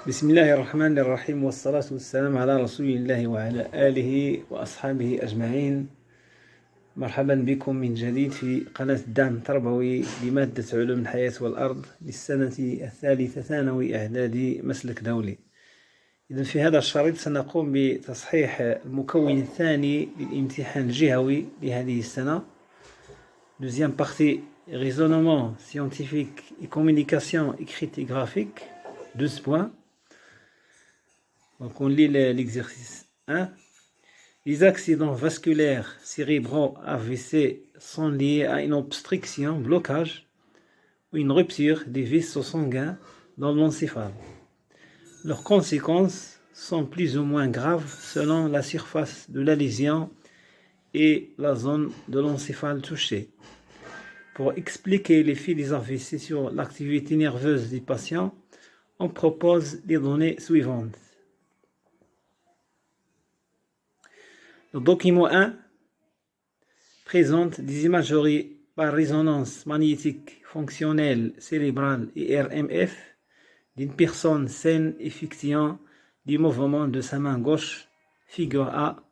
بسم الله الرحمن الرحيم والصلاة والسلام على رسول الله وعلى آله وأصحابه أجمعين. مرحبا بكم من جديد في قناة الدعم التربوي لمادة علوم الحياة والأرض للسنة الثالثة ثانوي إعدادي مسلك دولي. إذن في هذا الشريط سنقوم بتصحيح المكون الثاني للامتحان الجهوي لهذه السنة. Deuxième partie, raisonnement scientifique et communication écrite et graphique, 12 points. Donc on lit l'exercice 1. Les accidents vasculaires cérébraux AVC sont liés à une obstruction, blocage ou une rupture des vaisseaux sanguins dans l'encéphale. Leurs conséquences sont plus ou moins graves selon la surface de la lésion et la zone de l'encéphale touchée. Pour expliquer l'effet des AVC sur l'activité nerveuse des patients, on propose les données suivantes. Le document 1 présente des imageries par résonance magnétique fonctionnelle cérébrale et RMF d'une personne saine effectuant du mouvement de sa main gauche, figure A,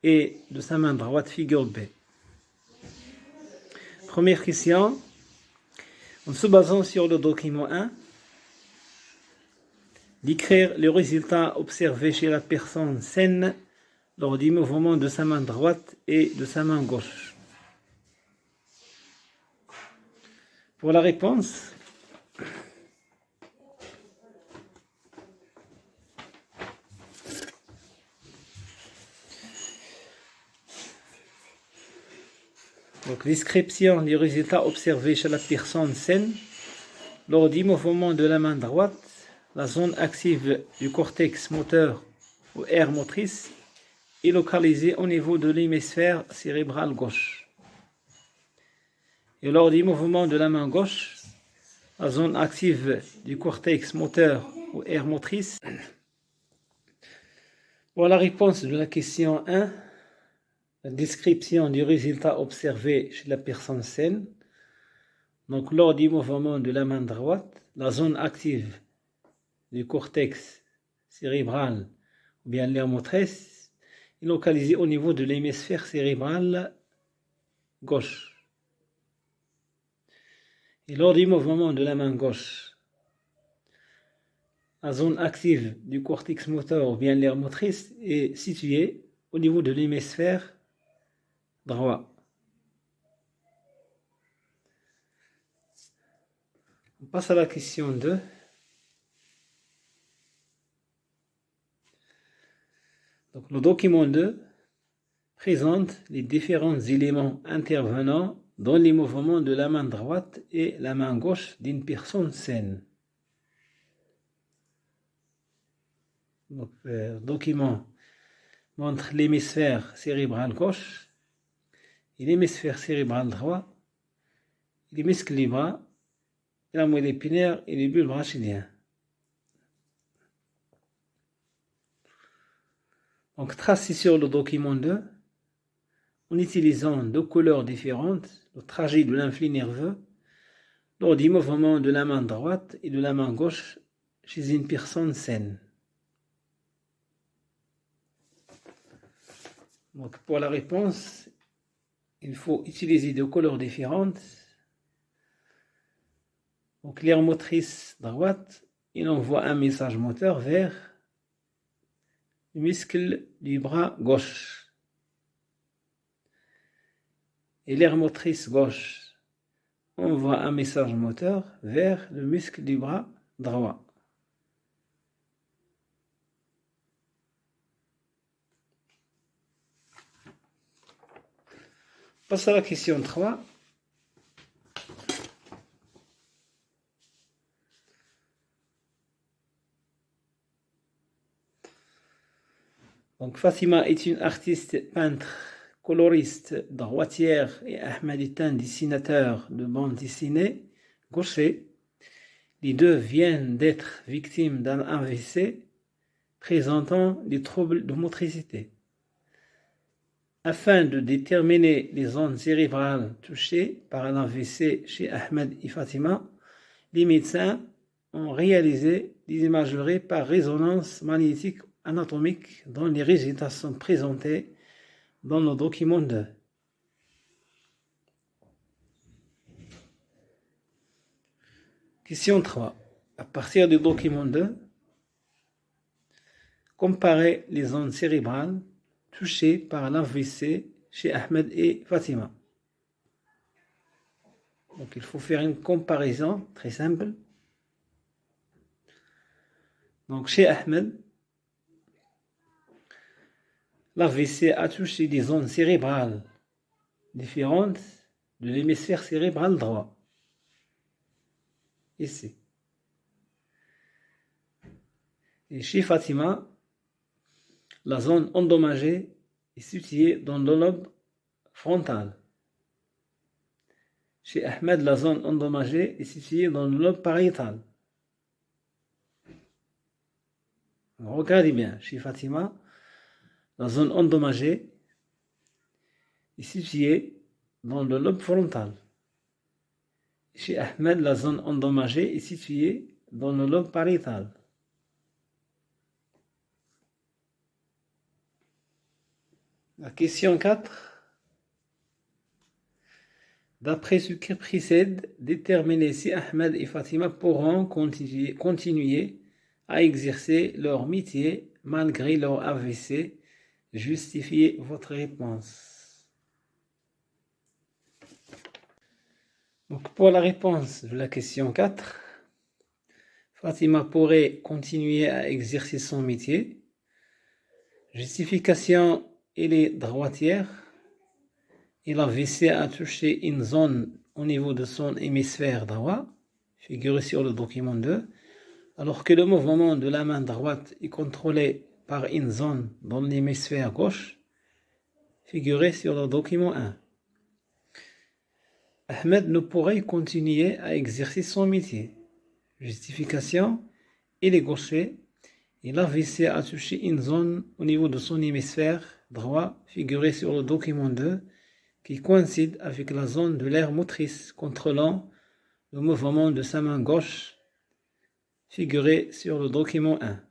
et de sa main droite, figure B. Première question, en se basant sur le document 1, d'écrire les résultats observés chez la personne saine lors du mouvement de sa main droite et de sa main gauche. Pour la réponse, donc description des résultats observés chez la personne saine lors du mouvement de la main droite, la zone active du cortex moteur ou aire motrice est localisée au niveau de l'hémisphère cérébral gauche. Et lors du mouvement de la main gauche, la zone active du cortex moteur ou aire motrice. Pour la réponse de la question 1, la description du résultat observé chez la personne saine. Donc, lors du mouvement de la main droite, la zone active du cortex cérébral ou bien l'aire motrice est localisée au niveau de l'hémisphère cérébral gauche. Et lors du mouvement de la main gauche, la zone active du cortex moteur ou bien l'aire motrice est située au niveau de l'hémisphère droit. On passe à la question 2. Donc, le document 2 présente les différents éléments intervenant dans les mouvements de la main droite et la main gauche d'une personne saine. Donc, le document montre l'hémisphère cérébral gauche et l'hémisphère cérébral droit, les muscles des bras, la moelle épinière et les bulbes rachidiens. Donc, tracé sur le document 2, en utilisant deux couleurs différentes, le trajet de l'influx nerveux lors du mouvement de la main droite et de la main gauche chez une personne saine. Donc, pour la réponse, il faut utiliser deux couleurs différentes. Donc, l'aire motrice droite, il envoie un message moteur vers le muscle du bras gauche. Et l'aire motrice gauche envoie un message moteur vers le muscle du bras droit. Passe à la question 3. Donc, Fatima est une artiste peintre, coloriste, droitière et Ahmed est un dessinateur de bande dessinée gaucher. Les deux viennent d'être victimes d'un AVC présentant des troubles de motricité. Afin de déterminer les zones cérébrales touchées par un AVC chez Ahmed et Fatima, les médecins ont réalisé des imageries par résonance magnétique anatomique dont les résultats sont présentés dans le document 2. Question 3. À partir du document 2, comparez les zones cérébrales touchées par l'AVC chez Ahmed et Fatima. Donc il faut faire une comparaison très simple. Donc chez Ahmed, l'AVC a touché des zones cérébrales différentes de l'hémisphère cérébral droit. Ici. Et chez Fatima, la zone endommagée est située dans le lobe frontal. Chez Ahmed, la zone endommagée est située dans le lobe pariétal. Regardez bien, chez Fatima, la zone endommagée est située dans le lobe frontal. Chez Ahmed, la zone endommagée est située dans le lobe pariétal. La question 4. D'après ce qui précède, déterminez si Ahmed et Fatima pourront continuer à exercer leur métier malgré leur AVC. Justifiez votre réponse. Donc pour la réponse de la question 4, Fatima pourrait continuer à exercer son métier. Justification, elle est droitière. Et l'AVC a touché une zone au niveau de son hémisphère droit, figuré sur le document 2, alors que le mouvement de la main droite est contrôlé par une zone dans l'hémisphère gauche, figuré sur le document 1. Ahmed ne pourrait continuer à exercer son métier. Justification, il est gaucher et l'AVC a touché une zone au niveau de son hémisphère droit, figuré sur le document 2, qui coïncide avec la zone de l'aire motrice contrôlant le mouvement de sa main gauche, figuré sur le document 1.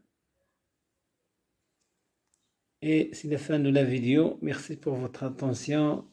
Et c'est la fin de la vidéo. Merci pour votre attention.